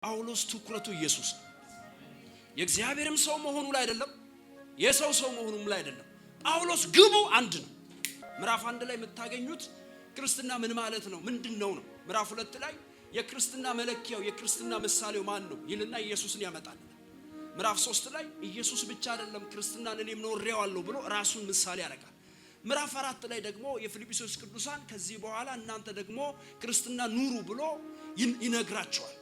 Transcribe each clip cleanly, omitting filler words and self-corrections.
ጳውሎስ ትኩረቱ ኢየሱስ ነው። የእግዚአብሔርም ሰው መሆኑ ላይ አይደለም፣ የሰው ሰው መሆኑም ላይ አይደለም። ጳውሎስ ግቡ አንድ ነው። ምዕራፍ 1 ላይ የምታገኙት ክርስትና ምን ማለት ነው ምንድነው ነው። ምዕራፍ 2 ላይ የክርስትና መለኪያው የክርስትና ምሳሌው ማን ነው ይልና ኢየሱስን ያመጣል። ምዕራፍ 3 ላይ ኢየሱስ ብቻ አይደለም ክርስትናን እኔም ኖሬዋለሁ ብሎ ራሱን ምሳሌ ያደርጋል። ምዕራፍ 4 ላይ ደግሞ የፊልጵስዩስ ቅዱሳን ከዚህ በኋላ እናንተ ደግሞ ክርስትና ኑሩ ብሎ ይነግራቸዋል።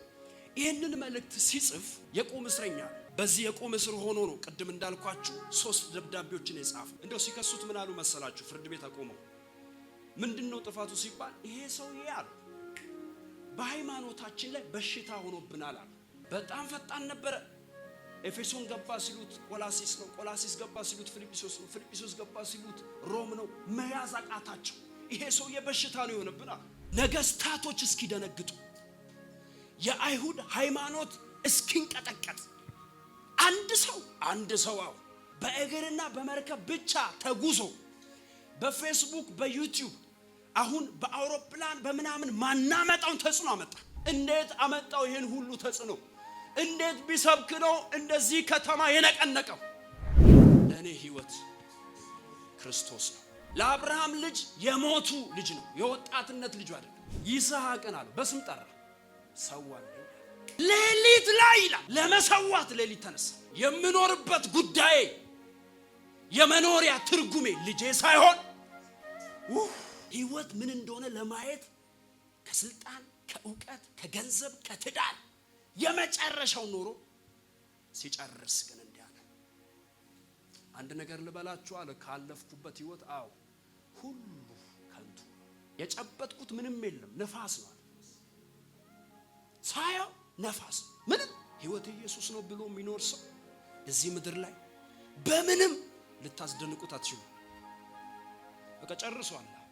ይሄንን መልእክት ሲጽፍ የቁም እስረኛ በዚህ የቁም እስር ሆኖ ነው ቅድም እንዳልኳችሁ 3 ደብዳቤዎችን የጻፈ። እንደው ሲከሱት ምን አሉ መሰላችሁ? ፍርድ ቤት አቆመው። ምንድነው ጥፋቱ ሲባል ይሄ ሰውዬ አሉ በሃይማኖታችን ላይ በሽታ ሆኖብናል አሉ። በጣም ፈጣን ነበረ። ኤፌሶን ገባ ሲሉት ቆላሲስ ነው፣ ቆላሲስ ገባ ሲሉት ፊልጵስዩስ ነው፣ ፊልጵስዩስ ገባ ሲሉት ሮም ነው። መያዝ አቃታቸው። ይሄ ሰውዬ በሽታ ነው የሆነብናል። ነገስታቶች እስኪደነግጡ የአይሁድ ሃይማኖት እስኪንቀጠቀጥ አንድ ሰው በእግርና በመርከብ ብቻ ተጉዞ በፌስቡክ በዩቲዩብ አሁን በአውሮፕላን በመናምን ማናመጣውን ተጽዕኖ አመጣ። እንዴት አመጣው ይሄን ሁሉ ተጽዕኖ? እንዴት ቢሰብክ ነው እንደዚህ ከተማ የነቀነቀው? ለኔ ህይወት ክርስቶስ ነው። ለአብርሃም ልጅ የሞቱ ልጅ ነው፣ የወጣትነት ልጅ አይደለም። ይስሐቅን አለ በስም ጠራ፣ ሰዋል። ሌሊት ላይ ይላል ለመሰዋት ሌሊት ተነሳ። የምኖርበት ጉዳይ የመኖሪያ ትርጉሜ ልጄ ሳይሆን ህይወት ምን እንደሆነ ለማየት ከስልጣን ከእውቀት ከገንዘብ ከትዳር የመጨረሻው ኖሮ ሲጨርስ ግን እንዲህ አለ። አንድ ነገር ልበላችሁ አለ ካለፍኩበት ህይወት ሁሉ ከንቱ፣ የጨበጥኩት ምንም የለም፣ ነፋስ ነው። ሳያው ነፋስ ምንም ህይወት ኢየሱስ ነው ብሎ የሚኖር ሰው እዚህ ምድር ላይ በምንም ልታስደንቁት አትችሉ። በቃ ጨርሷል።